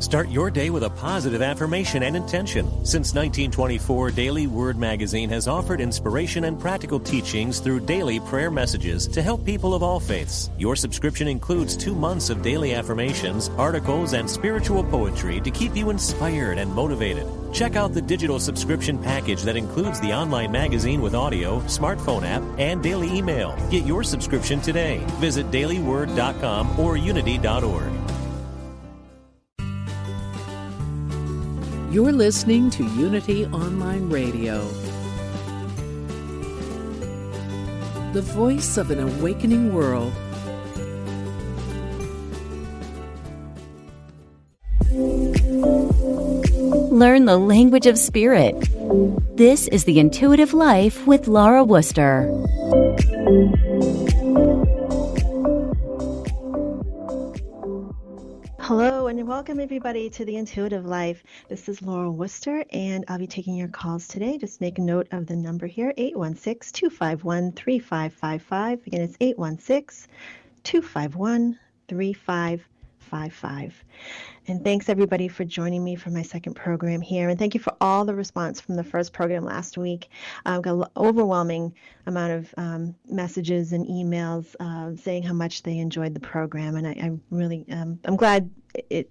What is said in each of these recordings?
Start your day with a positive affirmation and intention. Since 1924, Daily Word Magazine has offered inspiration and practical teachings through daily prayer messages to help people of all faiths. Your subscription includes 2 months of daily affirmations, articles, and spiritual poetry to keep you inspired and motivated. Check out the digital subscription package that includes the online magazine with audio, smartphone app, and daily email. Get your subscription today. Visit dailyword.com or unity.org. You're listening to Unity Online Radio, the voice of an awakening world. Learn the language of spirit. This is The Intuitive Life with Laura Wooster. Hello and welcome everybody to The Intuitive Life. This is Laura Wooster and I'll be taking your calls today. Just make a note of the number here, 816-251-3555. Again, it's 816-251-3555. And thanks everybody for joining me for my second program here. And thank you for all the response from the first program last week. I've got an overwhelming amount of messages and emails saying how much they enjoyed the program. And I really, I'm glad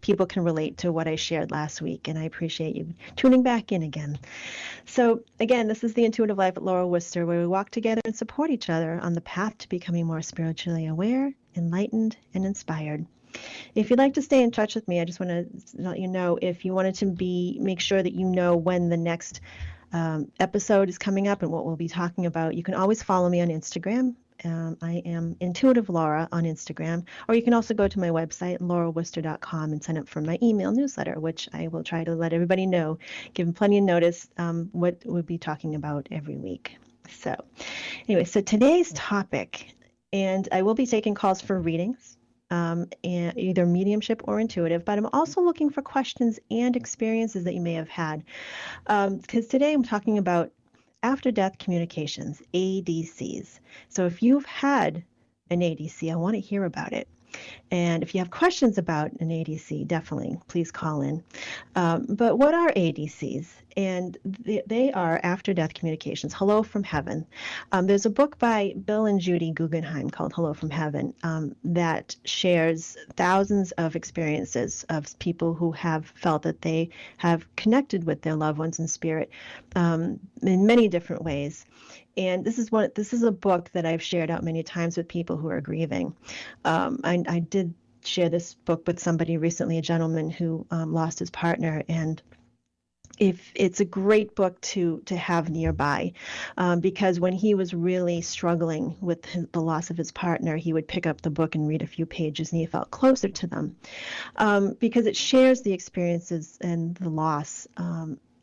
people can relate to what I shared last week. And I appreciate you tuning back in again. So again, this is The Intuitive Life at Laura Wooster, where we walk together and support each other on the path to becoming more spiritually aware, enlightened, and inspired. If you'd like to stay in touch with me, I just want to let you know, if you wanted to make sure that you know when the next episode is coming up and what we'll be talking about, you can always follow me on Instagram. I am Intuitive Laura on Instagram, or you can also go to my website, laurawooster.com, and sign up for my email newsletter, which I will try to let everybody know, give them plenty of notice what we'll be talking about every week. So anyway, so today's topic, and I will be taking calls for readings. And either mediumship or intuitive, but I'm also looking for questions and experiences that you may have had. Because today I'm talking about after-death communications, ADCs. So if you've had an ADC, I want to hear about it. And if you have questions about an ADC, definitely please call in. But what are ADCs? And they are after-death communications. Hello from Heaven. There's a book by Bill and Judy Guggenheim called Hello from Heaven that shares thousands of experiences of people who have felt that they have connected with their loved ones in spirit in many different ways. And this is a book that I've shared out many times with people who are grieving. I did share this book with somebody recently, a gentleman who lost his partner, and it's a great book to have nearby, because when he was really struggling with the loss of his partner, he would pick up the book and read a few pages, and he felt closer to them, because it shares the experiences and the loss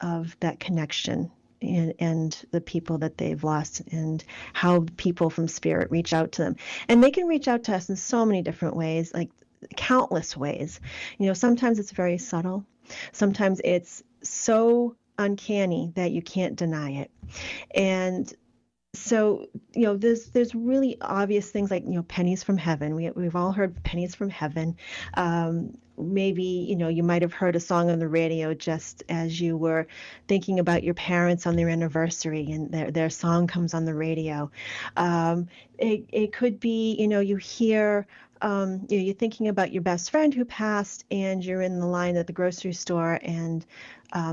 of that connection. And the people that they've lost, and how people from spirit reach out to them. And they can reach out to us in so many different ways, like countless ways. You know, sometimes it's very subtle. Sometimes it's so uncanny that you can't deny it. And so, you know, there's really obvious things like, you know, pennies from heaven. We've all heard pennies from heaven. Maybe, you know, you might have heard a song on the radio just as you were thinking about your parents on their anniversary, and their song comes on the radio. It could be, you know, you hear, you're thinking about your best friend who passed, and you're in the line at the grocery store, and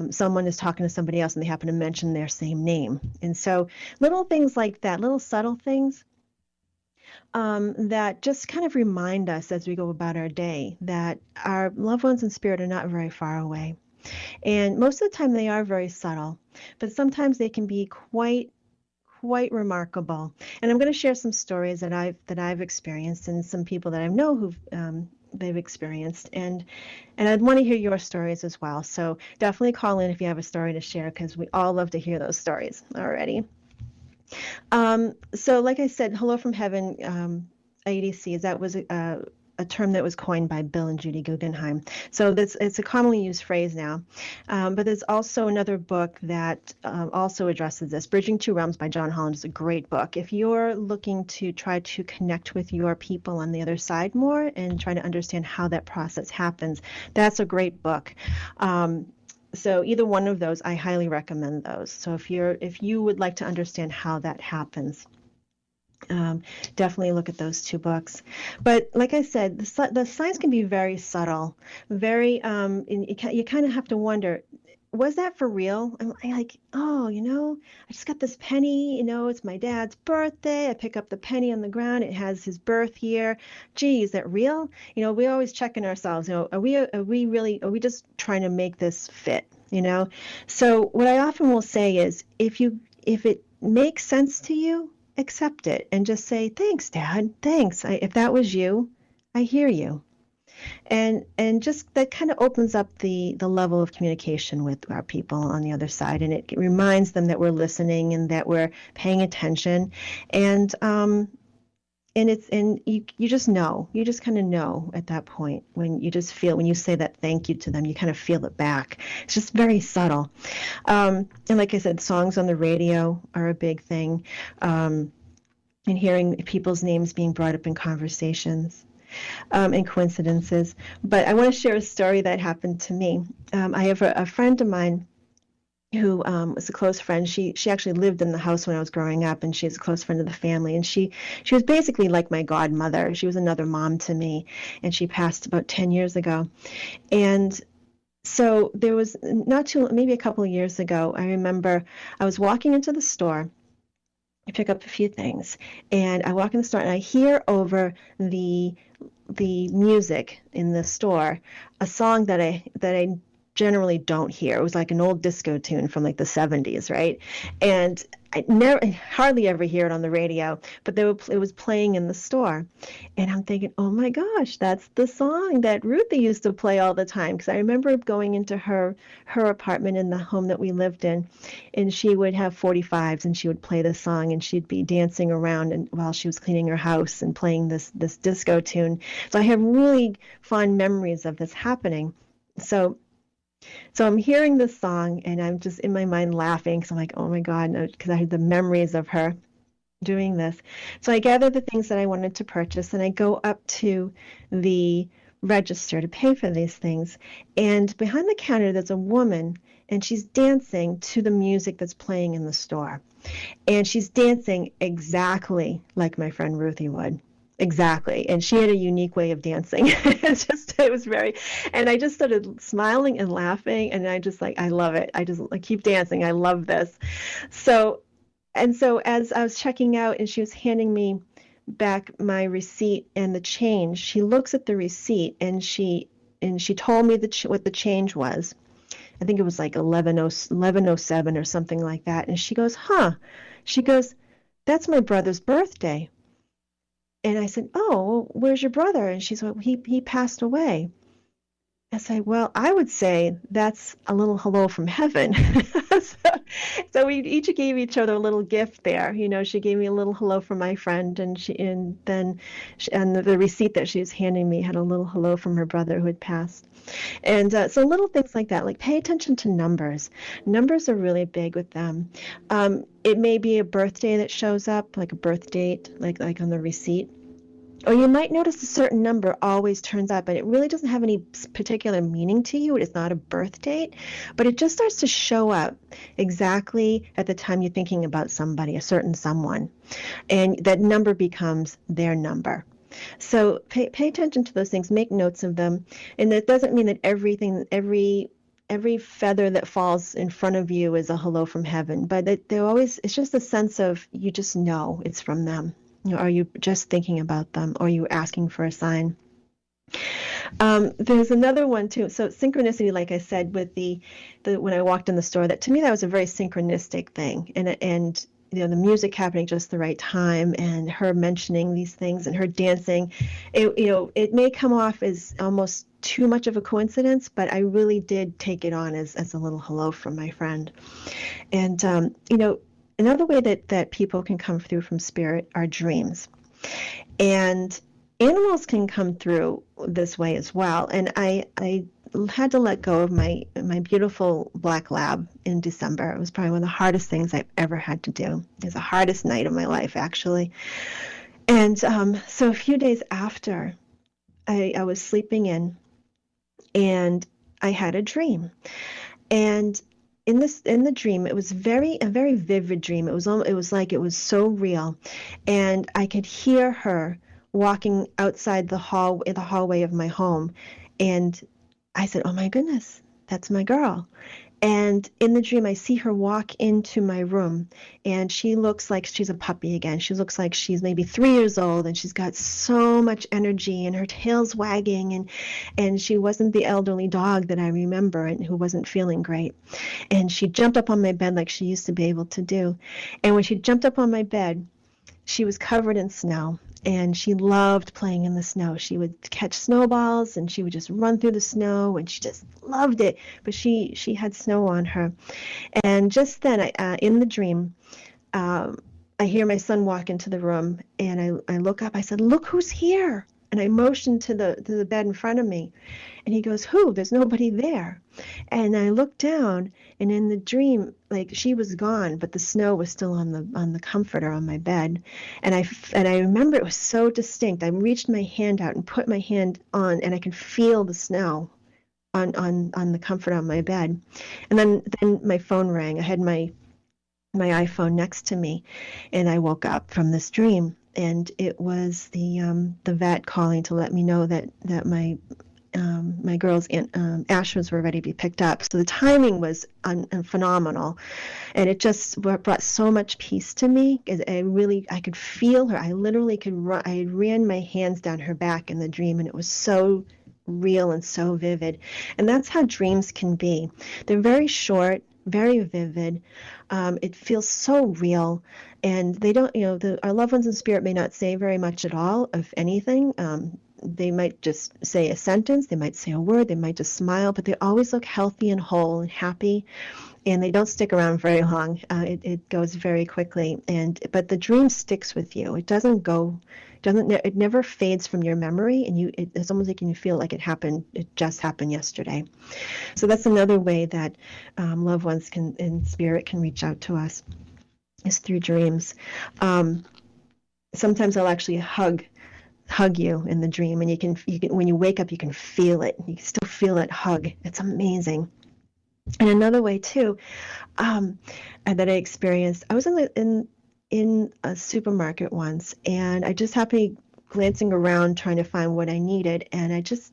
someone is talking to somebody else, and they happen to mention their same name. And so little things like that, little subtle things, that just kind of remind us as we go about our day that our loved ones in spirit are not very far away. And most of the time they are very subtle, but sometimes they can be quite remarkable. And I'm going to share some stories that I've experienced, and some people that I know who've they've experienced, and I'd want to hear your stories as well. So definitely call in if you have a story to share, because we all love to hear those stories already. So like I said, Hello from Heaven, ADCs, that was a term that was coined by Bill and Judy Guggenheim. So it's a commonly used phrase now. But there's also another book that also addresses this. Bridging Two Realms by John Holland is a great book. If you're looking to try to connect with your people on the other side more and try to understand how that process happens, that's a great book. So either one of those, I highly recommend those. So if you would like to understand how that happens, definitely look at those two books. But like I said, the signs can be very subtle, very, and you kind of have to wonder, was that for real? I'm like, oh, I just got this penny, it's my dad's birthday. I pick up the penny on the ground. It has his birth year. Gee, is that real? We always checking ourselves, are we just trying to make this fit, So what I often will say is if it makes sense to you, accept it and just say, thanks, Dad. Thanks. If that was you, I hear you. And just that kind of opens up the level of communication with our people on the other side. And it reminds them that we're listening and that we're paying attention. And you just know, you just kind of know at that point when you just feel, when you say that thank you to them, you kind of feel it back. It's just very subtle. And like I said, songs on the radio are a big thing. And hearing people's names being brought up in conversations. And coincidences. But I want to share a story that happened to me. I have a friend of mine who was a close friend. She actually lived in the house when I was growing up, and she's a close friend of the family. And she was basically like my godmother. She was another mom to me, and she passed about 10 years ago. And so there was maybe a couple of years ago, I remember I was walking into the store. I pick up a few things, and I walk in the store, and I hear over the music in the store a song that I generally don't hear. It was like an old disco tune from like the 70s, right? And I hardly ever hear it on the radio, but it was playing in the store. And I'm thinking, oh my gosh, that's the song that Ruthie used to play all the time. Because I remember going into her apartment in the home that we lived in, and she would have 45s, and she would play this song, and she'd be dancing around and while she was cleaning her house and playing this disco tune. So I have really fond memories of this happening. So I'm hearing this song, and I'm just in my mind laughing because I'm like, oh my God, because I had the memories of her doing this. So I gather the things that I wanted to purchase, and I go up to the register to pay for these things. And behind the counter, there's a woman, and she's dancing to the music that's playing in the store. And she's dancing exactly like my friend Ruthie would. Exactly. And she had a unique way of dancing. It was very, and I just started smiling and laughing, and I just I love it. I keep dancing. I love this. So as I was checking out and she was handing me back my receipt and the change, she looks at the receipt and she told me what the change was. I think it was like 1107 or something like that. And she goes, huh? She goes, that's my brother's birthday. And I said, oh, well, where's your brother? And she said, well, he passed away. I said, well, I would say that's a little hello from heaven. So we each gave each other a little gift there. She gave me a little hello from my friend, and then the receipt that she was handing me had a little hello from her brother who had passed. And so little things like that, like pay attention to numbers. Numbers are really big with them. It may be a birthday that shows up, like a birth date, like on the receipt. Or you might notice a certain number always turns up, and it really doesn't have any particular meaning to you. It is not a birth date, but it just starts to show up exactly at the time you're thinking about somebody, a certain someone. And that number becomes their number. So pay attention to those things, make notes of them. And that doesn't mean that every feather that falls in front of you is a hello from heaven, but it's just a sense of, you just know it's from them. Are you just thinking about them, or are you asking for a sign? There's another one too. So synchronicity, like I said, with the when I walked in the store, that to me that was a very synchronistic thing, and the music happening just the right time, and her mentioning these things and her dancing. It may come off as almost too much of a coincidence, but I really did take it on as a little hello from my friend. And another way that people can come through from spirit are dreams. And Animals can come through this way as well. And I had to let go of my beautiful black lab in December. It was probably one of the hardest things I've ever had to do. It was the hardest night of my life, actually. And so a few days after, I was sleeping in, and I had a dream. And in the dream, it was a very vivid dream. It was like it was so real, and I could hear her walking outside in the hallway of my home, and I said, "Oh my goodness, that's my girl." And in the dream, I see her walk into my room, and she looks like she's a puppy again. She looks like she's maybe 3 years old, and she's got so much energy, and her tail's wagging, and she wasn't the elderly dog that I remember and who wasn't feeling great. And she jumped up on my bed like she used to be able to do. And when she jumped up on my bed, she was covered in snow, and she loved playing in the snow. She would catch snowballs, and she would just run through the snow, and she just loved it. But she had snow on her. And just then, in the dream, I hear my son walk into the room, and I look up. I said, "Look who's here!" And I motioned to the bed in front of me, and he goes, "Who? There's nobody there." And I looked down, and in the dream, like, she was gone, but the snow was still on the comforter on my bed. And I remember it was so distinct. I reached my hand out and put my hand on, and I could feel the snow on the comforter on my bed. And then my phone rang. I had my iPhone next to me, and I woke up from this dream, and it was the vet calling to let me know that my girl's ashes were ready to be picked up. So the timing was phenomenal, and it just brought so much peace to me. I could feel her. I literally could run. I ran my hands down her back in the dream, and it was so real and so vivid. And that's how dreams can be. They're very short, very vivid. It feels so real, and they don't, our loved ones in spirit may not say very much at all, if anything. They might just say a sentence, they might say a word, they might just smile, but they always look healthy and whole and happy, and they don't stick around very long. It goes very quickly, but the dream sticks with you. It doesn't go. It never fades from your memory, and it's almost like you feel like it just happened yesterday. So that's another way that loved ones in spirit can reach out to us, is through dreams. Sometimes I'll actually hug you in the dream, and you can when you wake up, you can feel it. You can still feel that hug. It's amazing. And another way too, that I experienced, I was in a supermarket once, and I just happened to be glancing around trying to find what I needed, and I just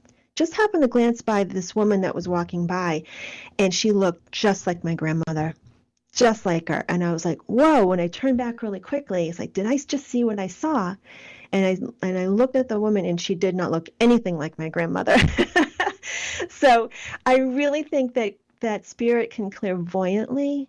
happened to glance by this woman that was walking by, and she looked just like my grandmother, just like her. And I was like, whoa. When I turned back really quickly, it's like, did I just see what I saw? And I looked at the woman, and she did not look anything like my grandmother. So I really think that spirit can clairvoyantly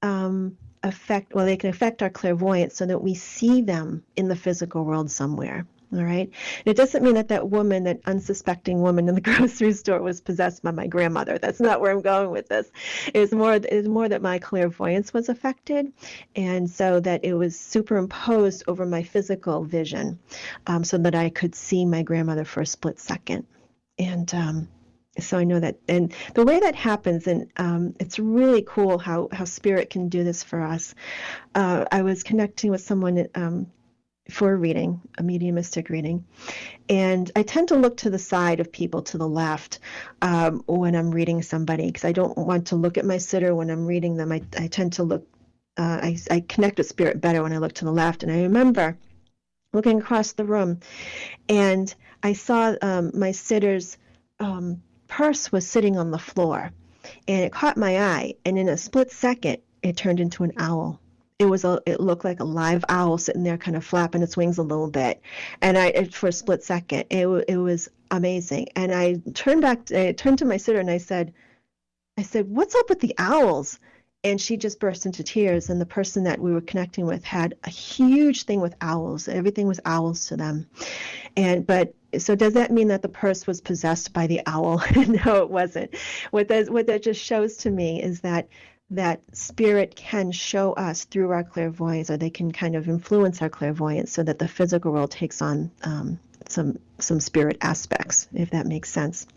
they can affect our clairvoyance so that we see them in the physical world somewhere. All right. And it doesn't mean that woman, that unsuspecting woman in the grocery store, was possessed by my grandmother. That's not where I'm going with this. It's more that my clairvoyance was affected, and so that it was superimposed over my physical vision, so that I could see my grandmother for a split second. And so I know that, and the way that happens, and it's really cool how spirit can do this for us. I was connecting with someone for a reading, a mediumistic reading, and I tend to look to the side of people, to the left, when I'm reading somebody, because I don't want to look at my sitter when I'm reading them. I tend to look, I connect with spirit better when I look to the left. And I remember looking across the room, and I saw my sitter's purse was sitting on the floor, and it caught my eye, and in a split second it turned into an owl. It looked like a live owl sitting there, kind of flapping its wings a little bit, and for a split second it was amazing. And I turned to my sitter, and I said, what's up with the owls? And she just burst into tears. And the person that we were connecting with had a huge thing with owls. Everything was owls to them. So does that mean that the purse was possessed by the owl? No, it wasn't. What that just shows to me is that spirit can show us through our clairvoyance, or they can kind of influence our clairvoyance, so that the physical world takes on some spirit aspects, if that makes sense.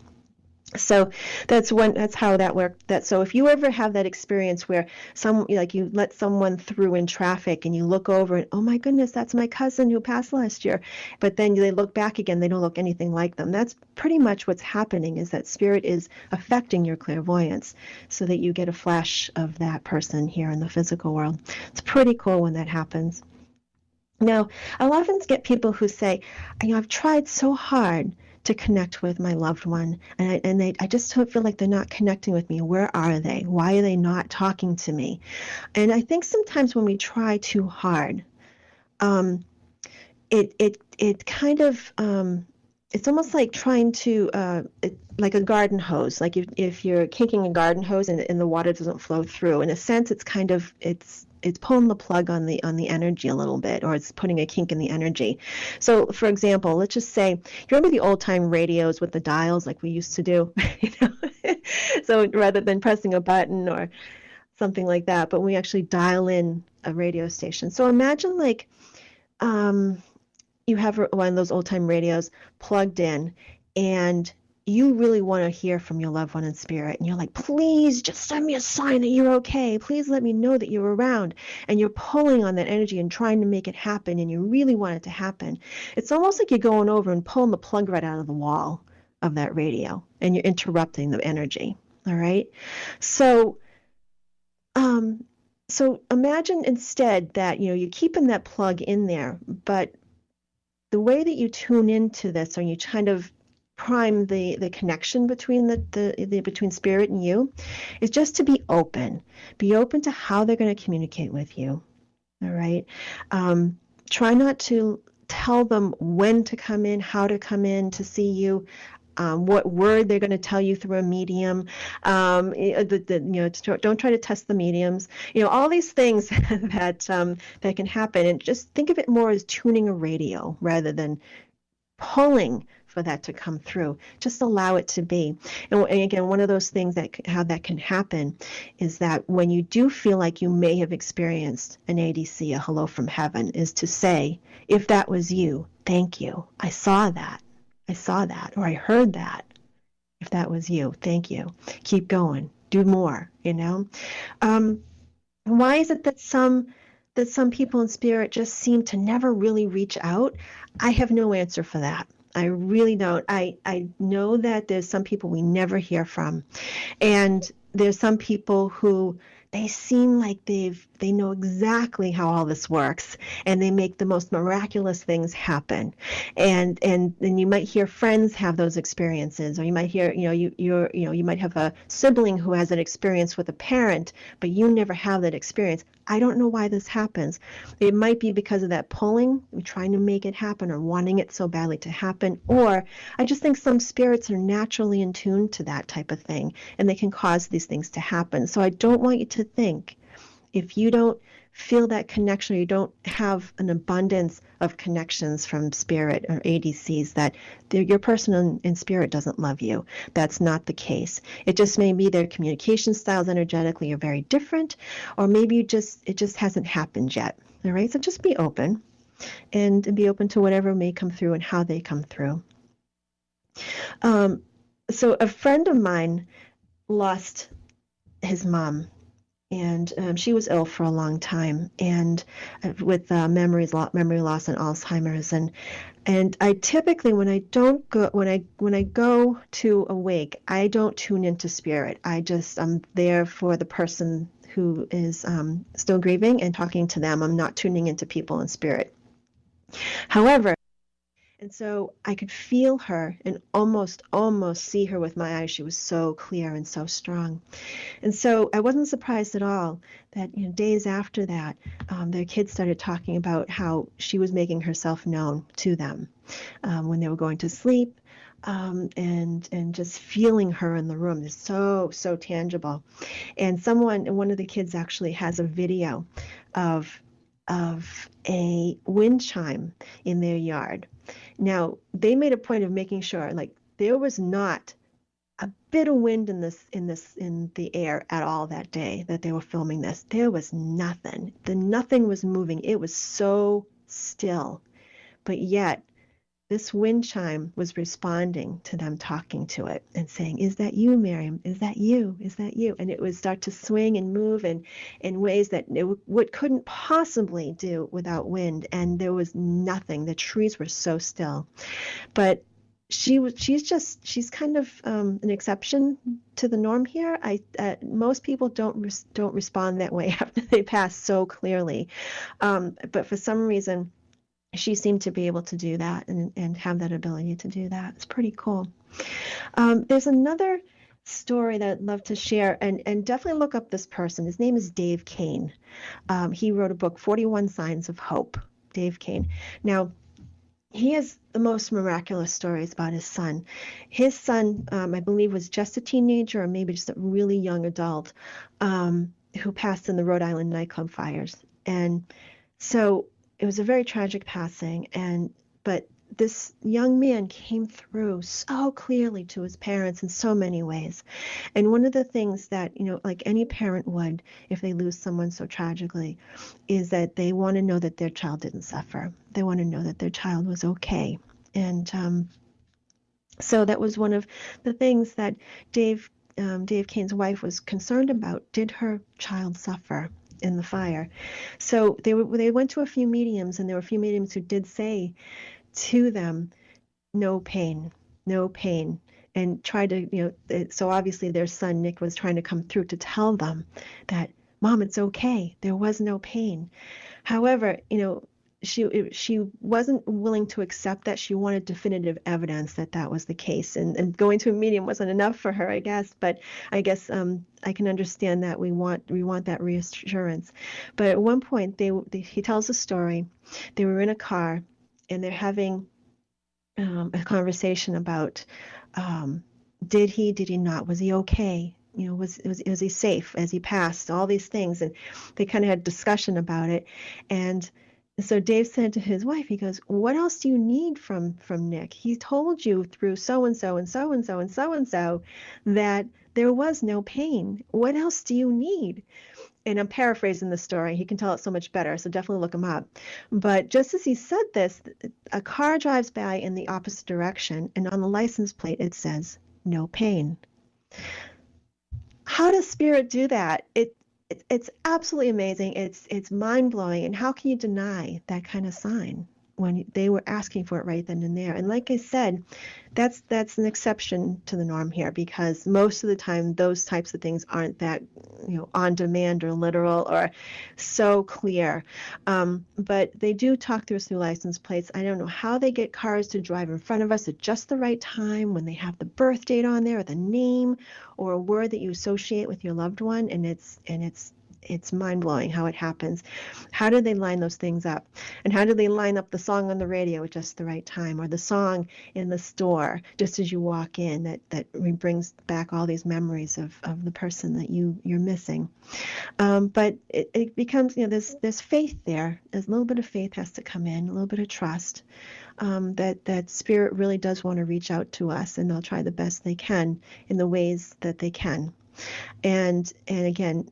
So that's how that worked. So if you ever have that experience where you let someone through in traffic and you look over and, oh my goodness, that's my cousin who passed last year, but then they look back again, they don't look anything like them. That's pretty much what's happening, is that spirit is affecting your clairvoyance so that you get a flash of that person here in the physical world. It's pretty cool when that happens. Now, I'll often get people who say, I've tried so hard to connect with my loved one, and I just don't feel like they're not connecting with me. Where are they? Why are they not talking to me? And I think sometimes when we try too hard, it kind of it's almost like trying to like a garden hose. Like if you're kinking a garden hose and the water doesn't flow through, in a sense, it's pulling the plug on the energy a little bit, or it's putting a kink in the energy. So, for example, let's just say, you remember the old time radios with the dials like we used to do? So rather than pressing a button or something like that, but we actually dial in a radio station. So imagine like you have one of those old time radios plugged in, and you really want to hear from your loved one in spirit, and you're like, please just send me a sign that you're okay. Please let me know that you're around. And you're pulling on that energy and trying to make it happen, and you really want it to happen. It's almost like you're going over and pulling the plug right out of the wall of that radio, and you're interrupting the energy. All right. So imagine instead that you're keeping that plug in there, but the way that you tune into this, or you kind of prime the connection between between spirit and you, is just to be open to how they're going to communicate with you. All right. Try not to tell them when to come in, how to come in to see you, what word they're going to tell you through a medium. Don't try to test the mediums. All these things that can happen, and just think of it more as tuning a radio rather than pulling for that to come through. Just allow it to be. And again, one of those things how that can happen is that when you do feel like you may have experienced an ADC, a hello from heaven, is to say, if that was you, thank you. I saw that, or I heard that. If that was you, thank you. Keep going. Do more, Why is it that some people in spirit just seem to never really reach out? I have no answer for that. I really don't. I know that there's some people we never hear from. And there's some people who they seem like they know exactly how all this works, and they make the most miraculous things happen. And you might hear friends have those experiences, or you might hear, you might have a sibling who has an experience with a parent, but you never have that experience. I don't know why this happens. It might be because of that pulling, trying to make it happen, or wanting it so badly to happen. Or I just think some spirits are naturally in tune to that type of thing, and they can cause these things to happen. So I don't want you to think, if you don't feel that connection, or you don't have an abundance of connections from spirit or ADCs, that your person in spirit doesn't love you. That's not the case. It just may be their communication styles energetically are very different, or maybe it just hasn't happened yet. All right, so just be open, and be open to whatever may come through and how they come through. So a friend of mine lost his mom, and she was ill for a long time, and with memory loss and Alzheimer's, and I typically, when I go to a wake, I don't tune into spirit. I'm there for the person who is still grieving and talking to them. I'm not tuning into people in spirit. However, and so I could feel her and almost see her with my eyes. She was so clear and so strong. And so I wasn't surprised at all that days after that, their kids started talking about how she was making herself known to them when they were going to sleep, and just feeling her in the room is so tangible. And one of the kids actually has a video of a wind chime in their yard. Now, they made a point of making sure, like, there was not a bit of wind in the air at all that day that they were filming this. There was nothing. Nothing was moving. It was so still. But yet, this wind chime was responding to them talking to it and saying, "Is that you, Miriam? Is that you? Is that you?" And it would start to swing and move in ways that it couldn't possibly do without wind. And there was nothing. The trees were so still. But she's kind of an exception to the norm here. Most people don't respond that way after they pass so clearly. But for some reason, she seemed to be able to do that and have that ability to do that. It's pretty cool. There's another story that I'd love to share, and definitely look up this person. His name is Dave Kane. He wrote a book, 41 Signs of Hope. Dave Kane. Now, he has the most miraculous stories about his son. His son, I believe, was just a teenager or maybe just a really young adult who passed in the Rhode Island nightclub fires. And so it was a very tragic passing, but this young man came through so clearly to his parents in so many ways. And one of the things that, like any parent would if they lose someone so tragically, is that they want to know that their child didn't suffer. They want to know that their child was okay. And so that was one of the things that Dave Kane's wife was concerned about. Did her child suffer in the fire? So they went to a few mediums, and there were a few mediums who did say to them, no pain, no pain, and tried to, so obviously their son Nick was trying to come through to tell them that, Mom, it's okay, there was no pain. However, she wasn't willing to accept that. She wanted definitive evidence that that was the case, and going to a medium wasn't enough for her, I guess. But I guess I can understand that we want that reassurance. But at one point, he tells a story. They were in a car, and they're having a conversation about did he not, was he okay? Was he safe as he passed? All these things, and they kind of had discussion about it. And so Dave said to his wife, he goes, "What else do you need from Nick? He told you through so and so and so and so and so and so that there was no pain. What else do you need?" And I'm paraphrasing the story. He can tell it so much better, so definitely look him up. But just as he said this, a car drives by in the opposite direction, and on the license plate it says, "No pain." How does Spirit do that? It's absolutely amazing. It's mind-blowing. And how can you deny that kind of sign when they were asking for it right then and there? And like I said, that's an exception to the norm here, because most of the time those types of things aren't that on demand or literal or so clear. But they do talk to us through license plates. I don't know how they get cars to drive in front of us at just the right time when they have the birth date on there or the name or a word that you associate with your loved one, and it's mind-blowing how it happens. How do they line those things up? And how do they line up the song on the radio at just the right time, or the song in the store just as you walk in that brings back all these memories of the person that you're missing? But it becomes, there's faith there. There's a little bit of faith has to come in, a little bit of trust, that Spirit really does want to reach out to us, and they'll try the best they can in the ways that they can. And again,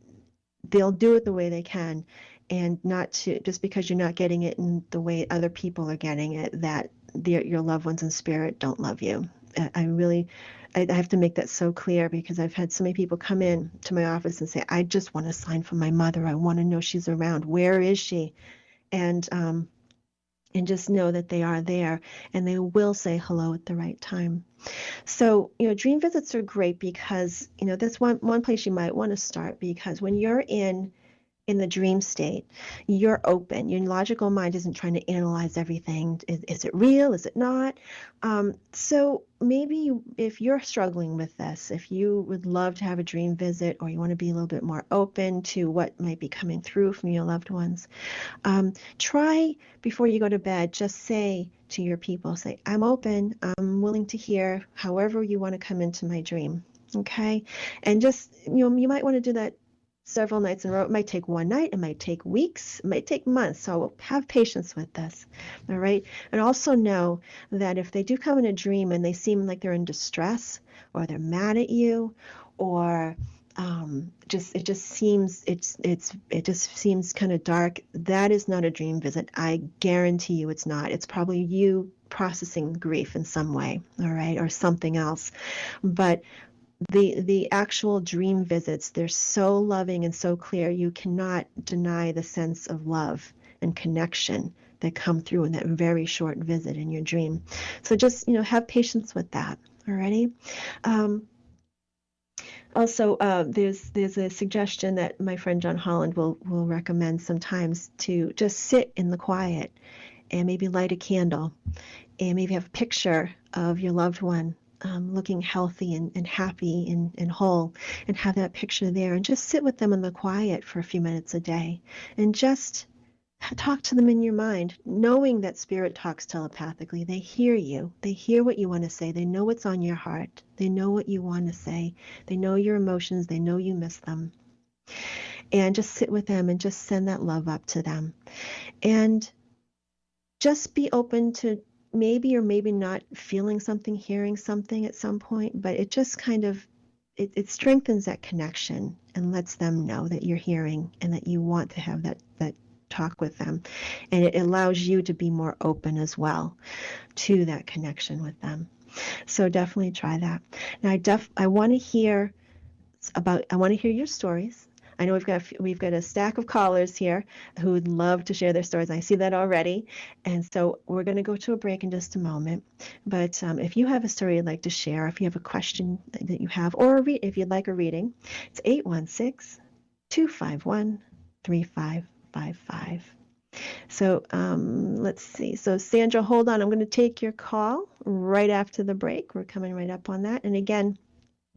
they'll do it the way they can, and not to, just because you're not getting it in the way other people are getting it, that your loved ones in spirit don't love you. I have to make that so clear, because I've had so many people come in to my office and say, "I just want a sign from my mother. I want to know she's around. Where is she?" And just know that they are there, and they will say hello at the right time. So, dream visits are great because, that's one place you might want to start, because when you're in the dream state, you're open. Your logical mind isn't trying to analyze everything. Is it real? Is it not? So maybe if you're struggling with this, if you would love to have a dream visit, or you want to be a little bit more open to what might be coming through from your loved ones, try before you go to bed, just say to your people, say, "I'm open. I'm willing to hear however you want to come into my dream." Okay? And just, you might want to do that several nights in a row. It might take one night, it might take weeks, it might take months. So have patience with this. All right. And also know that if they do come in a dream and they seem like they're in distress, or they're mad at you, or it just seems kind of dark. That is not a dream visit. I guarantee you it's not. It's probably you processing grief in some way, all right, or something else. But the actual dream visits, they're so loving and so clear. You cannot deny the sense of love and connection that come through in that very short visit in your dream. So just, have patience with that. Alrighty. Also, there's a suggestion that my friend John Holland will recommend sometimes, to just sit in the quiet and maybe light a candle and maybe have a picture of your loved one looking healthy and happy and whole, and have that picture there, and just sit with them in the quiet for a few minutes a day and just talk to them in your mind, knowing that spirit talks telepathically. They hear you. They hear what you want to say. They know what's on your heart. They know what you want to say. They know your emotions. They know you miss them. And just sit with them and just send that love up to them. And just be open to maybe or maybe not feeling something, hearing something at some point, but it just kind of, it strengthens that connection and lets them know that you're hearing and that you want to have that talk with them. And it allows you to be more open as well to that connection with them. So definitely try that. Now I want to hear your stories. I know we've got a stack of callers here who would love to share their stories. I see that already. And so we're going to go to a break in just a moment. But if you have a story you'd like to share, if you have a question that you have, or if you'd like a reading, it's 816-251-3555. So let's see. So Sandra, hold on. I'm going to take your call right after the break. We're coming right up on that. And again,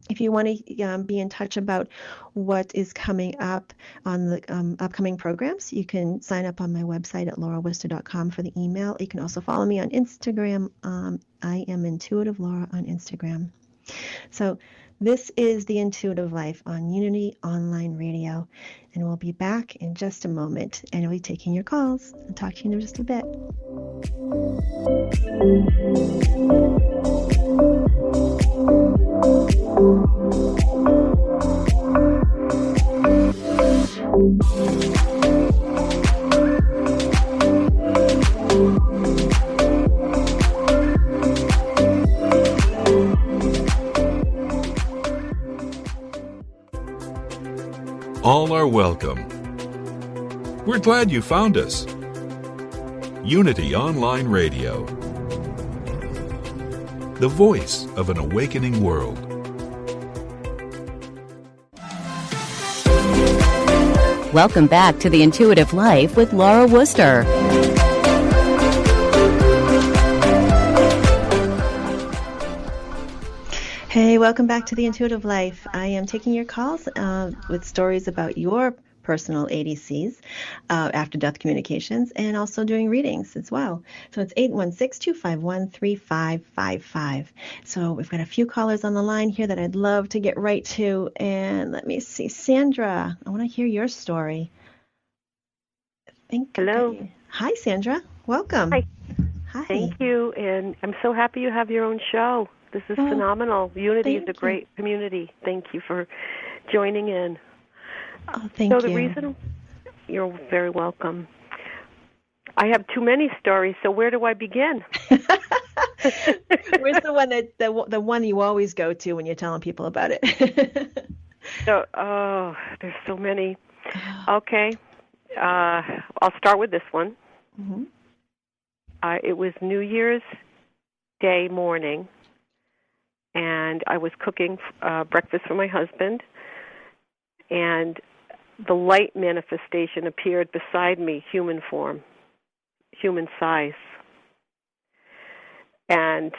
if you want to be in touch about what is coming up on the upcoming programs, you can sign up on my website at laurawooster.com for the email. You can also follow me on Instagram. I am Intuitive Laura on Instagram. So this is The Intuitive Life on Unity Online Radio. And we'll be back in just a moment. And I'll be taking your calls. I'll talk to you in just a bit. All are welcome. We're glad you found us. Unity Online Radio, the voice of an awakening world. Welcome back to The Intuitive Life with Laura Wooster. Hey, welcome back to The Intuitive Life. I am taking your calls with stories about your personal ADCs, after-death communications, and also doing readings as well. So it's 816-251-3555. So we've got a few callers on the line here that I'd love to get right to. And let me see. Sandra, I want to hear your story. Hello. Hi, Sandra. Welcome. Hi. Hi. Thank you. And I'm so happy you have your own show. This is phenomenal. Unity is a great community. Thank you for joining in. Oh, thank you. So the reason, you're very welcome. I have too many stories, so where do I begin? Where's the one the one you always go to when you're telling people about it? There's so many. Okay. I'll start with this one. Mm-hmm. It was New Year's Day morning, and I was cooking breakfast for my husband, and the light manifestation appeared beside me, human form, human size. And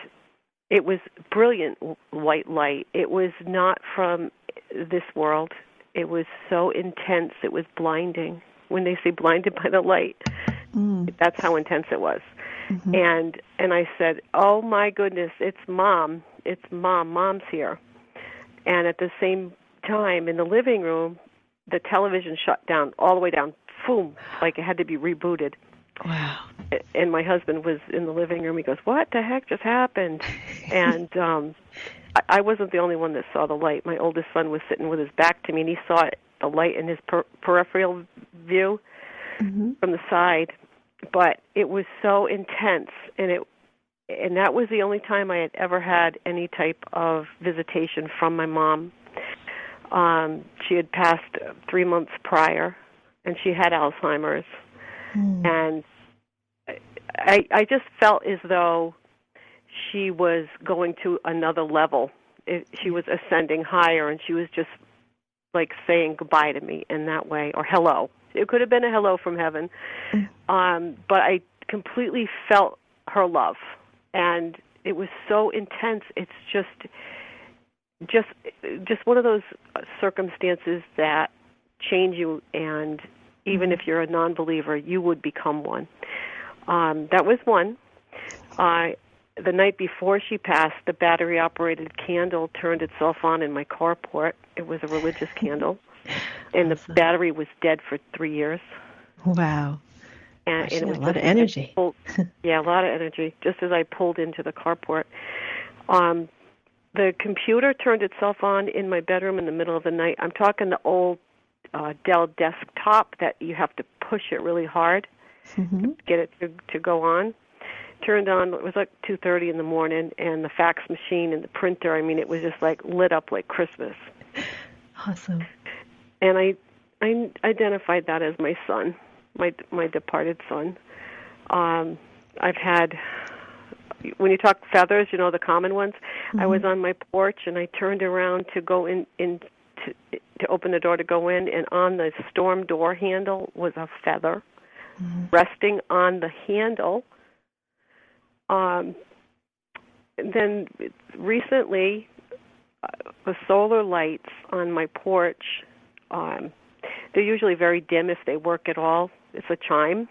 it was brilliant white light. It was not from this world. It was so intense, it was blinding. When they say blinded by the light, that's how intense it was. Mm-hmm. And I said, oh my goodness, it's Mom. It's Mom. Mom's here. And at the same time, in the living room, the television shut down, all the way down, boom, like it had to be rebooted. Wow. And my husband was in the living room. He goes, what the heck just happened? And I wasn't the only one that saw the light. My oldest son was sitting with his back to me, and he saw it, the light in his peripheral view from the side. But it was so intense, and that was the only time I had ever had any type of visitation from my mom. She had passed 3 months prior, and she had Alzheimer's. And I just felt as though she was going to another level. She was ascending higher, and she was just like saying goodbye to me in that way, or hello. It could have been a hello from heaven. But I completely felt her love, and it was so intense. It's just one of those circumstances that change you, and even if you're a non-believer, you would become one. That was one. The night before she passed, the battery-operated candle turned itself on in my carport. It was a religious candle, and the battery was dead for 3 years. Wow. And it was a lot of energy. A lot of energy, just as I pulled into the carport. The computer turned itself on in my bedroom in the middle of the night. I'm talking the old Dell desktop that you have to push it really hard to get it to go on. Turned on, it was like 2:30 in the morning, and the fax machine and the printer, I mean, it was just like lit up like Christmas. Awesome. And I identified that as my son, my departed son. I've had, when you talk feathers, you know, the common ones, I was on my porch, and I turned around to go in to open the door to go in, and on the storm door handle was a feather resting on the handle. Then recently, the solar lights on my porch, they're usually very dim if they work at all. It's a chime.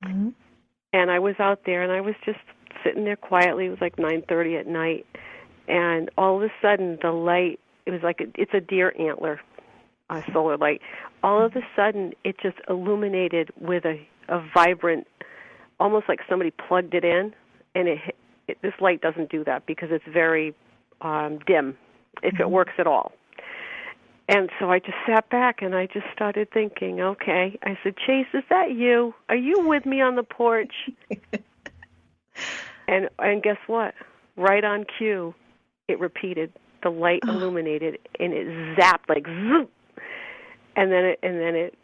And I was out there, and I was just sitting there quietly. It was like 9:30 at night, and all of a sudden the light, it was like it's a deer antler, solar light. All of a sudden it just illuminated with a vibrant, almost like somebody plugged it in, and this light doesn't do that because it's very dim, if it works at all. And so I just sat back, and I just started thinking, okay. I said, Chase, is that you? Are you with me on the porch? And guess what? Right on cue, it repeated. The light illuminated, and it zapped like zoop. And then it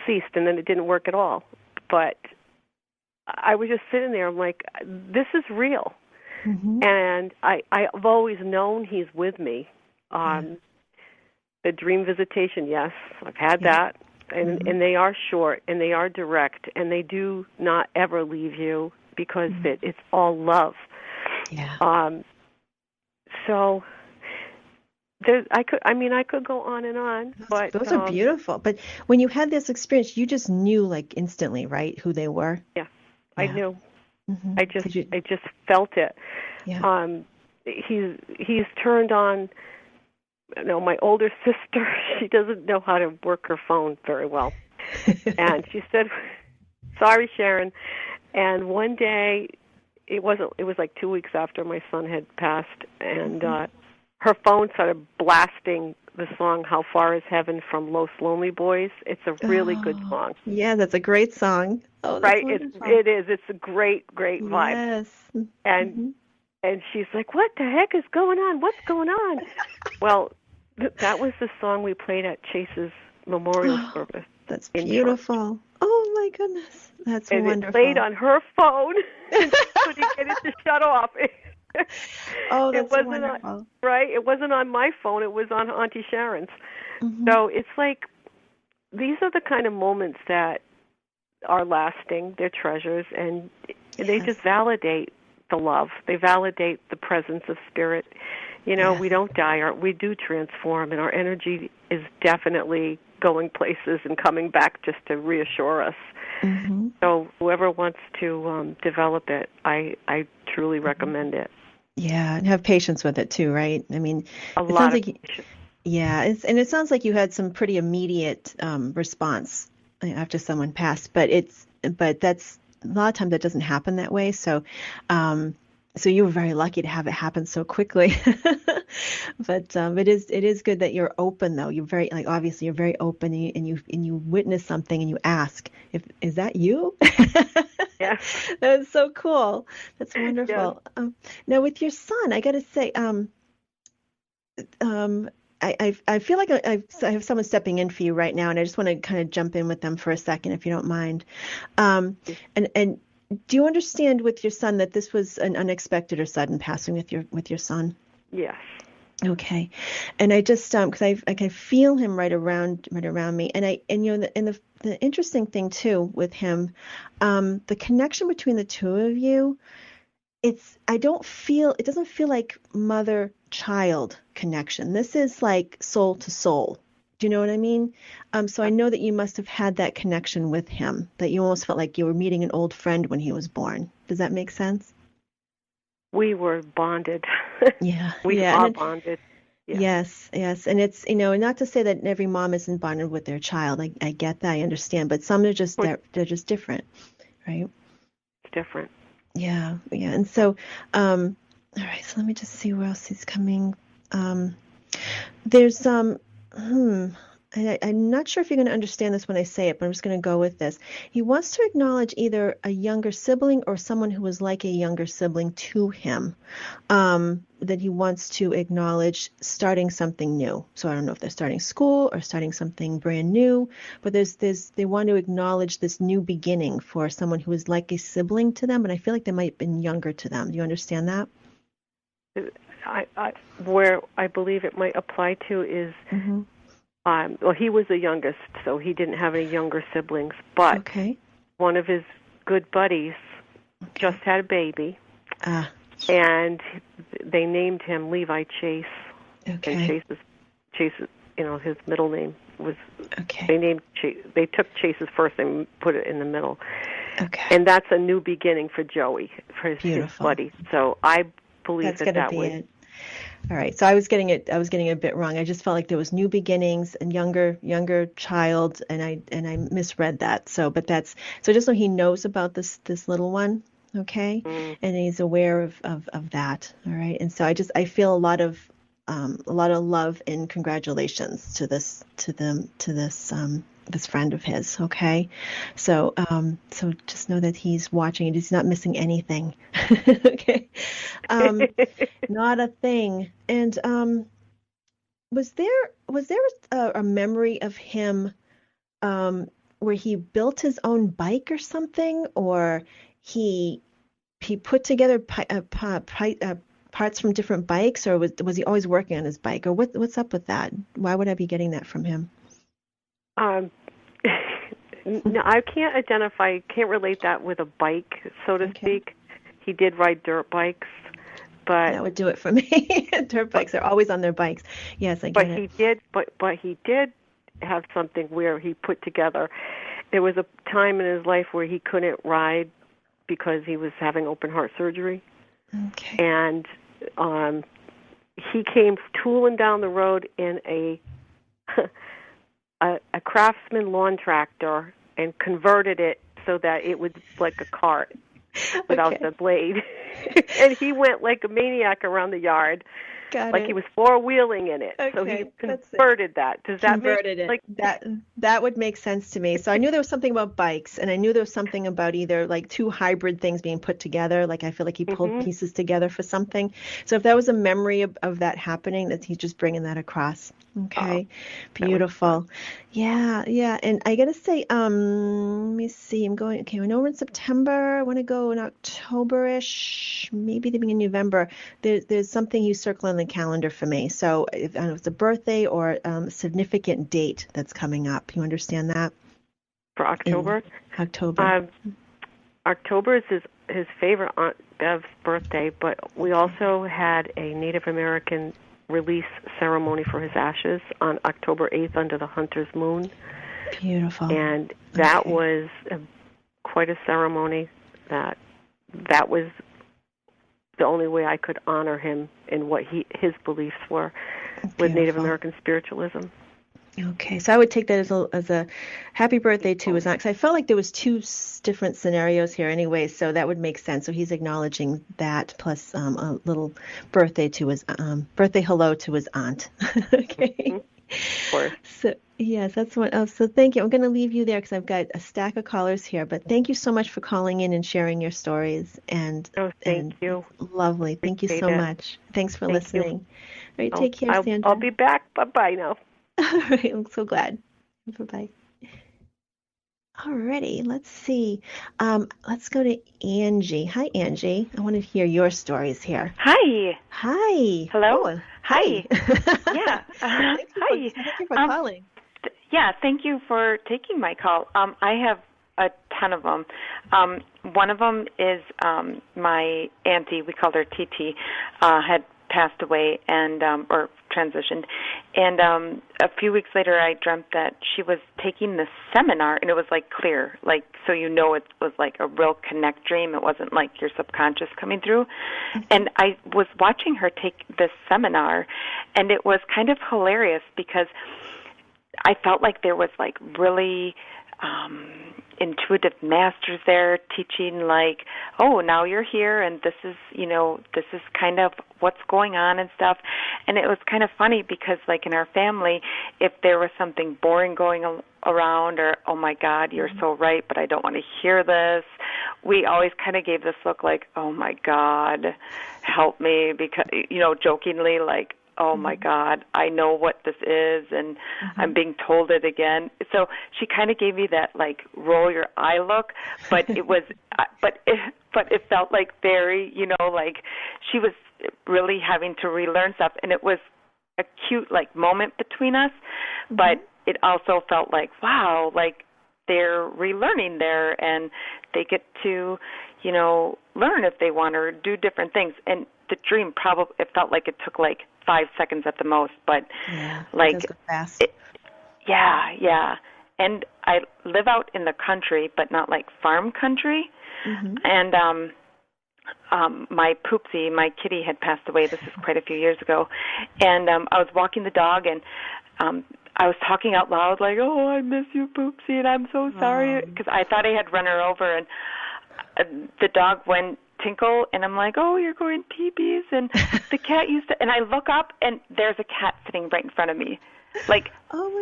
ceased, and then it didn't work at all. But I was just sitting there. I'm like, this is real. And I've always known he's with me. The dream visitation, yes, I've had that. And they are short, and they are direct, and they do not ever leave you because it's all love. So I could go on and on, but those are beautiful. But when you had this experience, you just knew, like, instantly, right, who they were? Yeah. I knew. I just felt it. He's turned on. My older sister, she doesn't know how to work her phone very well, and she said, "Sorry, Sharon." And one day, it was like 2 weeks after my son had passed, and her phone started blasting the song "How Far Is Heaven" from Los Lonely Boys. It's a really good song. Yeah, that's a great song. Oh, right? It is. It's a great vibe. Yes. And she's like, "What the heck is going on? What's going on?" Well, that was the song we played at Chase's memorial service. That's beautiful. Oh my goodness, that's and wonderful. And it played on her phone, and she couldn't get it to shut off. Oh, that's wonderful. Right? It wasn't on my phone. It was on Auntie Sharon's. So it's like, these are the kind of moments that are lasting. They're treasures, and they just validate the love. They validate the presence of spirit. We don't die. We do transform, and our energy is definitely going places and coming back just to reassure us. So whoever wants to develop it, I truly recommend it. Yeah, and have patience with it too, right? I mean, a lot of patience. Yeah, it sounds like you had some pretty immediate response after someone passed, but that's a lot of times that doesn't happen that way. So So you were very lucky to have it happen so quickly. But it is good that you're open though. You're very like obviously you're very open and you witness something and you ask if is that you? Yeah. That's so cool. That's Yeah. wonderful. Now with your son, I got to say, um, I feel like I have someone stepping in for you right now, and I just want to kind of jump in with them for a second, if you don't mind. And do you understand with your son that this was an unexpected or sudden passing with your son? Yes. Okay, and I just because I can feel him right around me, and you know the interesting thing too with him, the connection between the two of you, it doesn't feel like mother child connection. This is like soul to soul. Do you know what I mean? So I know that you must have had that connection with him, that you almost felt like you were meeting an old friend when he was born. Does that make sense? We were bonded. Yeah, We yeah, are bonded. Yeah. yes, yes, and it's not to say that every mom isn't bonded with their child. I get that, I understand, but some are just they're just different, right? It's different. Yeah, yeah, and so, all right, so let me just see where else he's coming. Um, there's I'm not sure if you're going to understand this when I say it, but I'm just going to go with this. He wants to acknowledge either a younger sibling or someone who was like a younger sibling to him, that he wants to acknowledge starting something new. So I don't know if they're starting school or starting something brand new, but they want to acknowledge this new beginning for someone who is like a sibling to them, but I feel like they might have been younger to them. Do you understand that? Where I believe it might apply to is, well, he was the youngest, so he didn't have any younger siblings. But Okay. one of his good buddies just had a baby, Ah, and they named him Levi Chase. okay. And Chase's, his middle name was. Okay. They named Chase. They took Chase's first name and put it in the middle. Okay. And that's a new beginning for Joey, for his Beautiful. buddy. So I believe That's that going to be was it. All right. So I was getting it a bit wrong. I just felt like there was new beginnings and younger child, and I misread that. So so just so he knows about this little one, okay? And he's aware of that. All right. And so I feel a lot of love and congratulations to this this friend of his, okay? So so just know that he's watching and he's not missing anything. Okay. Not a thing. And was there a memory of him where he built his own bike or something, or he put together parts from different bikes, or was he always working on his bike, or what's up with that? Why would I be getting that from him? No, I can't relate that with a bike, so to speak. He did ride dirt bikes, but that would do it for me. Dirt bikes are always on their bikes. Yes, I get it. But he did have something where he put together. There was a time in his life where he couldn't ride because he was having open heart surgery. Okay. And he came tooling down the road in a Craftsman lawn tractor and converted it so that it was like a cart without the blade. And he went like a maniac around the yard. He was four-wheeling in it. Okay, so he converted that. Does that converted make it? That would make sense to me. So I knew there was something about bikes, and I knew there was something about either like two hybrid things being put together. Like I feel like he pulled pieces together for something. So if that was a memory of that happening, that he's just bringing that across. Okay, beautiful. Yeah, yeah. And I gotta say, let me see. I'm going. Okay, I know we're in September. I want to go in October-ish, maybe the beginning of November. There's something you circle on the calendar for me. So if I don't know if it's a birthday or a significant date that's coming up. You understand that? For October? October. October is his favorite Aunt Bev's birthday, but we also had a Native American release ceremony for his ashes on October 8th under the hunter's moon. Beautiful. And that was quite a ceremony. That was the only way I could honor him in what his beliefs were with Native American spiritualism. Okay, so I would take that as a happy birthday to his aunt, 'cause I felt like there was two different scenarios here anyway, so that would make sense. So he's acknowledging that plus a little birthday to his birthday hello to his aunt. Okay. Of course. So yes, that's one. Oh, so thank you. I'm going to leave you there because I've got a stack of callers here, but thank you so much for calling in and sharing your stories. And thank you. Lovely. Thank you so much. Thanks for listening. All right, take care, Sandra. I'll be back. Bye-bye now. All right, I'm so glad. Bye-bye. Alrighty, let's see. Let's go to Angie. Hi, Angie. I want to hear your stories here. Hi. Hi. Hello. Oh, hi. Yeah. Thank you for calling. Thank you for taking my call. I have a ton of them. One of them is my auntie. We called her TT. Had passed away and or transitioned, and a few weeks later I dreamt that she was taking this seminar, and it was like clear, like so it was like a real connect dream. It wasn't like your subconscious coming through. And I was watching her take this seminar, and it was kind of hilarious because I felt like there was like really intuitive masters there teaching like, oh, now you're here and this is kind of what's going on and stuff. And it was kind of funny because like in our family, if there was something boring going around or, oh my God, you're so right, but I don't want to hear this, we always kind of gave this look like, oh my God, help me, because, jokingly like, oh my God, I know what this is, and I'm being told it again. So she kind of gave me that like roll your eye look, but it was, but it felt like very, like she was really having to relearn stuff, and it was a cute like moment between us, but it also felt like, wow, like they're relearning there, and they get to, learn if they want or do different things. And the dream it felt like it took like 5 seconds at the most, but like it does go fast. Yeah. And I live out in the country, but not like farm country. And my Poopsie, my kitty, had passed away. This is quite a few years ago, and I was walking the dog, and I was talking out loud like, "Oh, I miss you, Poopsie, and I'm so sorry," because I thought I had run her over, and the dog went tinkle, and I'm like, oh, you're going pee-pees, and the cat used to, and I look up, and there's a cat sitting right in front of me, like,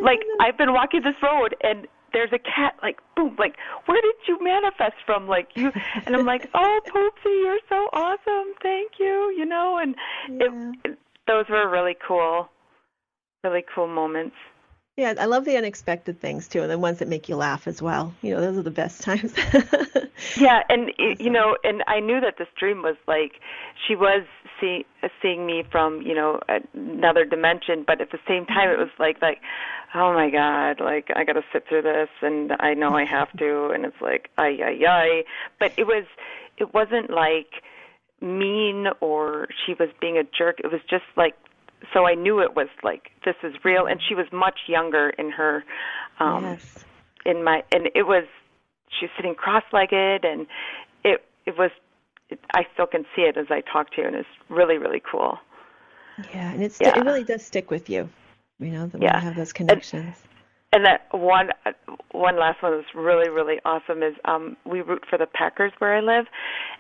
like I've been walking this road, and there's a cat, like, boom, like, where did you manifest from, like, you, and I'm like, oh, Poopsie, you're so awesome, thank you, and those were really cool moments. Yeah, I love the unexpected things too, and the ones that make you laugh as well. Those are the best times. Yeah, and and I knew that this dream was like she was seeing me from another dimension, but at the same time it was like oh my God, like I got to sit through this, and I know I have to, and it's like ay. But it wasn't like mean or she was being a jerk. It was just like. So I knew it was like, this is real, and she was much younger in her, and it was, she's sitting cross-legged, and it was, I still can see it as I talk to you, and it's really, really cool. Yeah, and it really does stick with you, that when you have those connections. And that one last one that's really, really awesome is we root for the Packers where I live,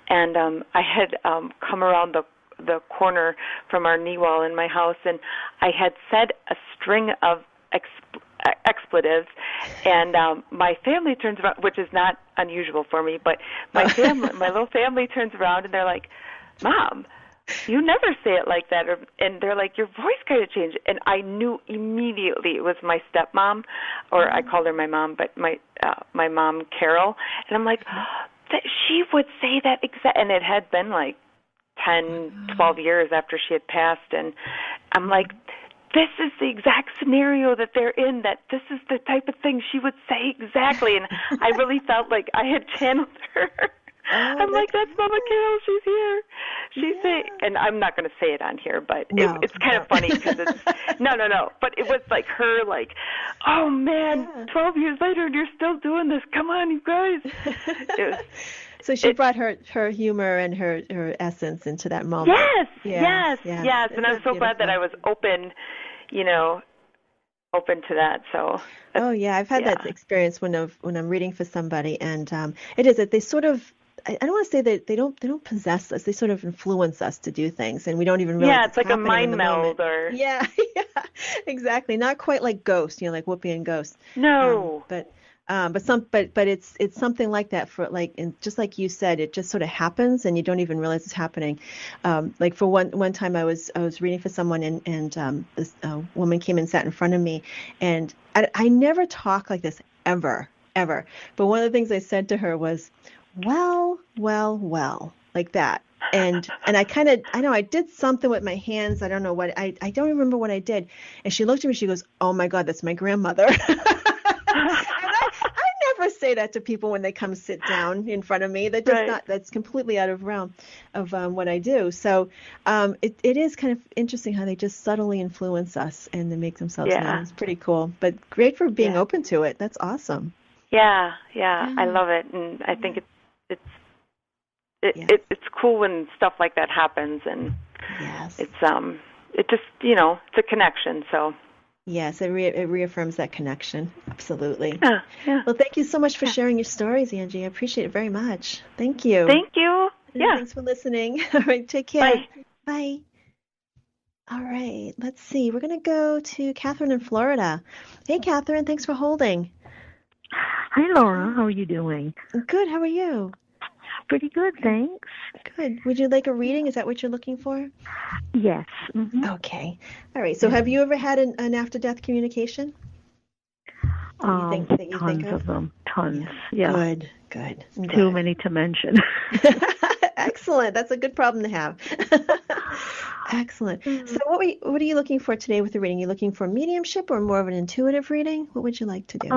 and I had come around the corner from our knee wall in my house, and I had said a string of expletives, and my family turns around, which is not unusual for me, but my little family turns around, and they're like, Mom, you never say it like that, and they're like, your voice kind of changed, and I knew immediately it was my stepmom, or I called her my mom, but my mom, Carol, and I'm like, she would say that exact, and it had been like 10, 12 years after she had passed, and I'm like, this is the exact scenario that they're in, that this is the type of thing she would say exactly, and I really felt like I had channeled her. I'm like, that's Mama Carol, she's here. And I'm not going to say it on here, but it's kind of funny because it's, no, but it was like her, like, oh man, 12 years later and you're still doing this, come on, you guys. It was, so she brought her humor and her essence into that moment. Yes. And I'm so glad that I was open open to that. So. Oh yeah, I've had that experience when I'm reading for somebody, and it is that they sort of. I don't want to say that they don't possess us. They sort of influence us to do things, and we don't even realize It's like a mind in the meld, moment. or Yeah, yeah, exactly. Not quite like Ghost, like Whoopi and Ghost. No. But it's something like that for and just like you said, it just sort of happens, and you don't even realize it's happening. Like for one time, I was reading for someone, and this woman came and sat in front of me, and I never talk like this ever. But one of the things I said to her was, well, like that. And I know I did something with my hands. I don't know what, I don't remember what I did. And she looked at me, she goes, "Oh my God, that's my grandmother." I never say that to people when they come sit down in front of me. That's completely out of realm of what I do. So it is kind of interesting how they just subtly influence us and they make themselves known. It's pretty cool, but great for being open to it. That's awesome. Yeah, I love it, and I think it's cool when stuff like that happens, and it just it's a connection. So yes, it reaffirms that connection. Absolutely. Yeah. Well, thank you so much for sharing your stories, Angie. I appreciate it very much. Thank you. Thank you. Yeah. Thanks for listening. All right, take care. Bye. Bye. All right, let's see. We're going to go to Catherine in Florida. Hey, Catherine, thanks for holding. Hi, Laura. How are you doing? Good. How are you? Pretty good, thanks. Good. Would you like a reading? Is that what you're looking for? Yes. Mm-hmm. Okay. All right. So have you ever had an after-death communication? That you think of them. Tons. Yeah. Good. Too many to mention. Excellent. That's a good problem to have. Excellent. So what are you looking for today with the reading? Are you looking for mediumship or more of an intuitive reading? What would you like to do?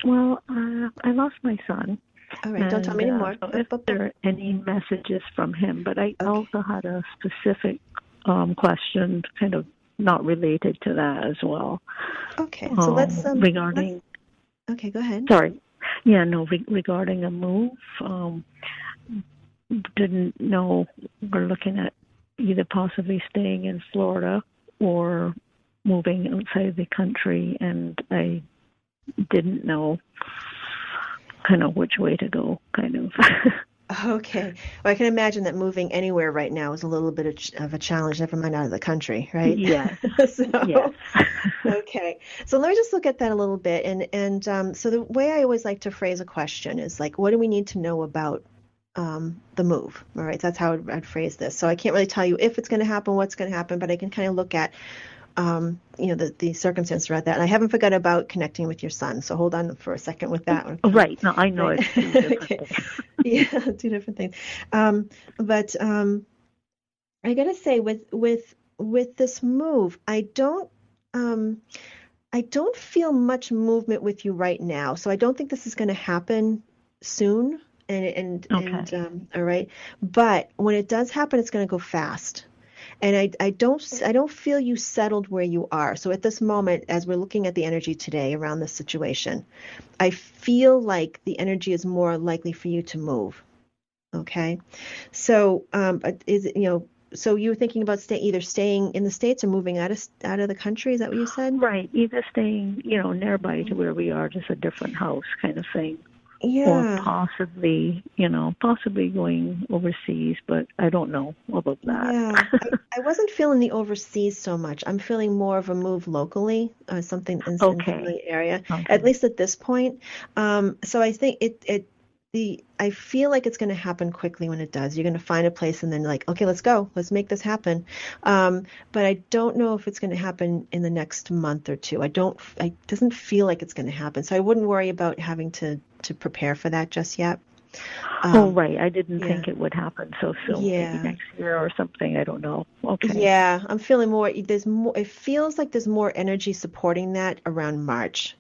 Well, I lost my son. All right. Don't tell me anymore. So if there are any messages from him, but I also had a specific question, kind of not related to that as well. Okay. So let's regarding. Okay. Go ahead. Sorry. Yeah. No. Regarding a move. Didn't know. We're looking at either possibly staying in Florida or moving outside the country, and I didn't know kind of which way to go, kind of. Okay. Well, I can imagine that moving anywhere right now is a little bit of a challenge, never mind out of the country, right? Yes. Yes. Okay. So let me just look at that a little bit. And so the way I always like to phrase a question is like, what do we need to know about the move? All right. That's how I'd phrase this. So I can't really tell you if it's going to happen, what's going to happen, but I can kind of look at the circumstances around that. And I haven't forgot about connecting with your son. So hold on for a second with that one. Right. No, I know it's two different things. Yeah, two different things. But I gotta say, with this move, I don't feel much movement with you right now. So I don't think this is going to happen soon. And all right. But when it does happen, it's going to go fast. And I don't feel you settled where you are. So at this moment, as we're looking at the energy today around this situation, I feel like the energy is more likely for you to move. Okay. So, so you were thinking about either staying in the States or moving out of the country? Is that what you said? Right. Either staying, nearby to where we are, just a different house kind of thing. Yeah. Or possibly going overseas, but I don't know about that. Yeah. I wasn't feeling the overseas so much. I'm feeling more of a move locally, something in the area, at least at this point. So I think I feel like it's going to happen quickly when it does. You're going to find a place and then okay, let's go. Let's make this happen. But I don't know if it's going to happen in the next month or two. It doesn't feel like it's going to happen. So I wouldn't worry about having to prepare for that just yet. Right. I didn't think it would happen so soon. Yeah. Maybe next year or something. I don't know. Okay. Yeah, I'm feeling more. There's more. It feels like there's more energy supporting that around March.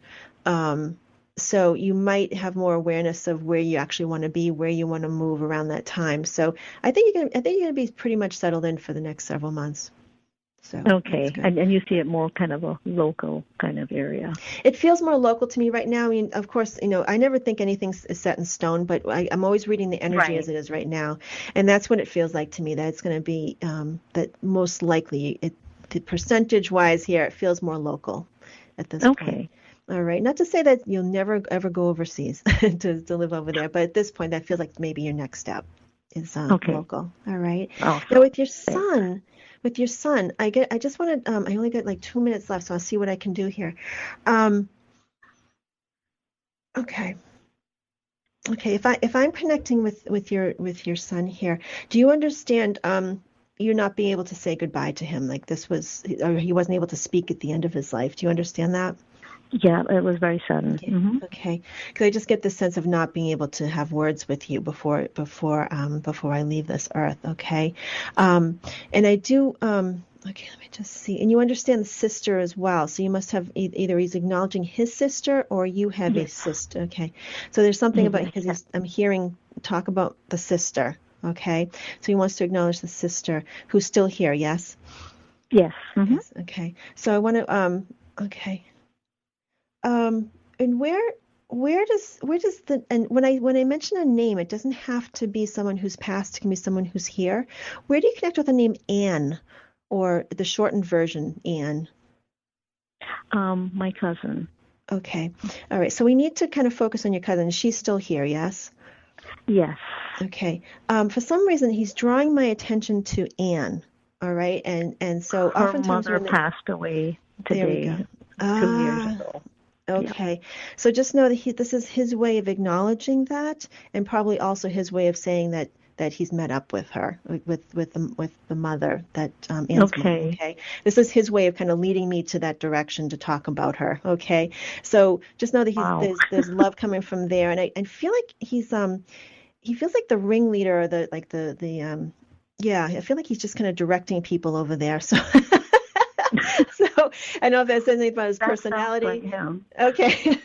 So you might have more awareness of where you actually want to be, where you want to move around that time. So I think you're gonna be pretty much settled in for the next several months. So okay, and you see it more kind of a local kind of area. It feels more local to me right now. I mean, of course, I never think anything is set in stone, but I'm always reading the energy as it is right now, and that's what it feels like to me. That it's going to be that most likely, the percentage-wise here, it feels more local. at this point. Okay. All right. Not to say that you'll never ever go overseas to live over there, but at this point, that feels like maybe your next step is Okay. local. All right. Oh, Now with your son, I just want to. I only got like 2 minutes left, so I'll see what I can do here. Okay. Okay. If I'm connecting with your son here, do you understand? You not being able to say goodbye to him, like this was, or he wasn't able to speak at the end of his life. Do you understand that? Yeah, it was very sudden. Okay. Mm-hmm. Okay. Because I just get the sense of not being able to have words with you before I leave this earth. Okay. And I do. Okay. Let me just see. And you understand the sister as well. So you must have either he's acknowledging his sister or you have a sister. Okay. So there's something about because I'm hearing talk about the sister. Okay. So he wants to acknowledge the sister who's still here. Yes. Yes. Mm-hmm. Yes. Okay. So I want to. Okay. And where does the and when I mention a name, it doesn't have to be someone who's passed. It can be someone who's here. Where do you connect with the name Anne, or the shortened version Anne? My cousin. Okay. All right. So we need to kind of focus on your cousin. She's still here, yes? Yes. Okay. For some reason, he's drawing my attention to Anne. All right. And so Her oftentimes mother passed away today. There we go. 2 years ago. Okay. Yep. So just know that this is his way of acknowledging that, and probably also his way of saying that he's met up with her, with the mother, that Anne's mom. Okay. This is his way of kind of leading me to that direction to talk about her. Okay. So just know that there's love coming from there, and I feel like he feels like the ringleader, or the yeah, I feel like he's just kind of directing people over there. So. So I don't know if that says anything about his personality. Sounds like him. Okay.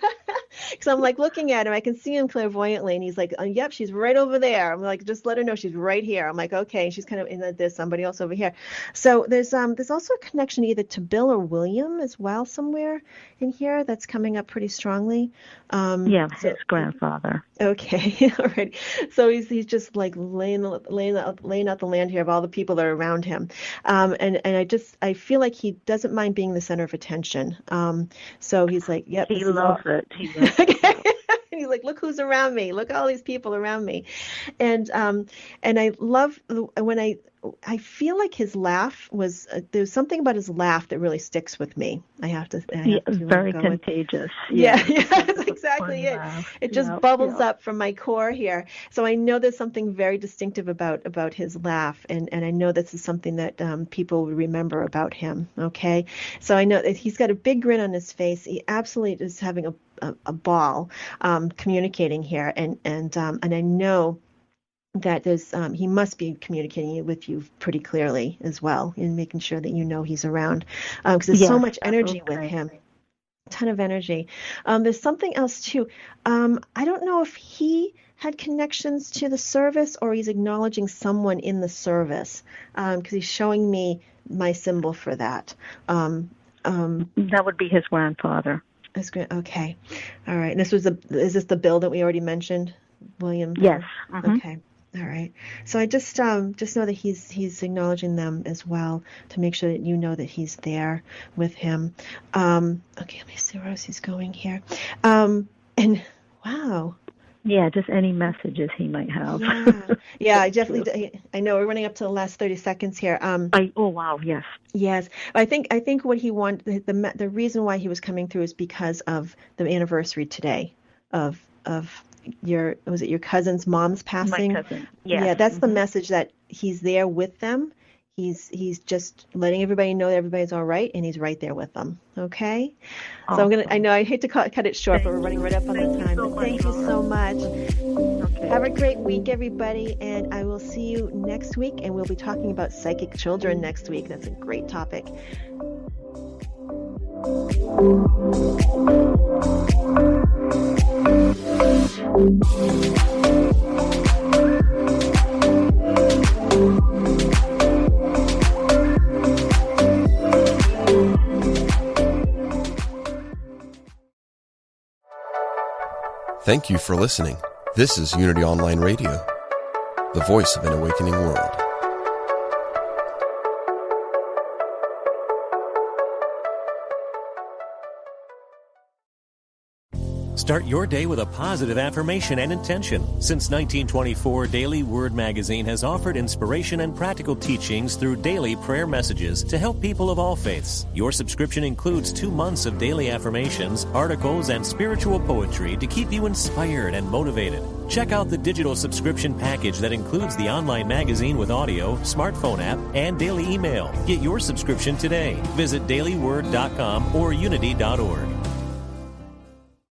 Because I'm like looking at him, I can see him clairvoyantly, and he's like, yep, she's right over there. I'm like, just let her know she's right here. I'm like, okay, she's kind of in there's somebody else over here. So there's also a connection either to Bill or William as well somewhere in here that's coming up pretty strongly. His grandfather. Okay, all right. So he's just like laying out the land here of all the people that are around him, and I feel like he doesn't mind being the center of attention. So he's like, yep, he loves it. Okay. And he's like, look who's around me. Look at all these people around me. And I love when I feel like his laugh was there's something about his laugh that really sticks with me. I have to very contagious. Yeah, that's exactly it. Laugh. It just bubbles up from my core here. So I know there's something very distinctive about his laugh, and I know this is something that people will remember about him. Okay, so I know that he's got a big grin on his face. He absolutely is having a ball communicating here, and I know that he must be communicating with you pretty clearly as well, and making sure that you know he's around, because there's so much energy with him, a ton of energy. There's something else too. I don't know if he had connections to the service or he's acknowledging someone in the service, because he's showing me my symbol for that. That would be his grandfather. That's great. Okay, all right. And is this the Bill that we already mentioned, William? Yes. Mm-hmm. Okay. All right. So I just know that he's acknowledging them as well, to make sure that you know that he's there with him. Okay, let me see where else he's going here. And wow. Yeah, just any messages he might have. Yeah, I definitely. I know we're running up to the last 30 seconds here. Oh wow, yes. Yes, I think what he wanted, the reason why he was coming through is because of the anniversary today of your cousin's mom's passing? My cousin. Yes. Yeah, that's the message, that he's there with them. He's just letting everybody know that everybody's all right, and he's right there with them. Okay. So I know I hate to cut it short, but we're running right up on the time. But thank you so much. Okay. Have a great week, everybody, and I will see you next week. And we'll be talking about psychic children next week. That's a great topic. Thank you for listening. This is Unity Online Radio, the voice of an awakening world. Start your day with a positive affirmation and intention. Since 1924, Daily Word Magazine has offered inspiration and practical teachings through daily prayer messages to help people of all faiths. Your subscription includes 2 months of daily affirmations, articles, and spiritual poetry to keep you inspired and motivated. Check out the digital subscription package that includes the online magazine with audio, smartphone app, and daily email. Get your subscription today. Visit dailyword.com or unity.org.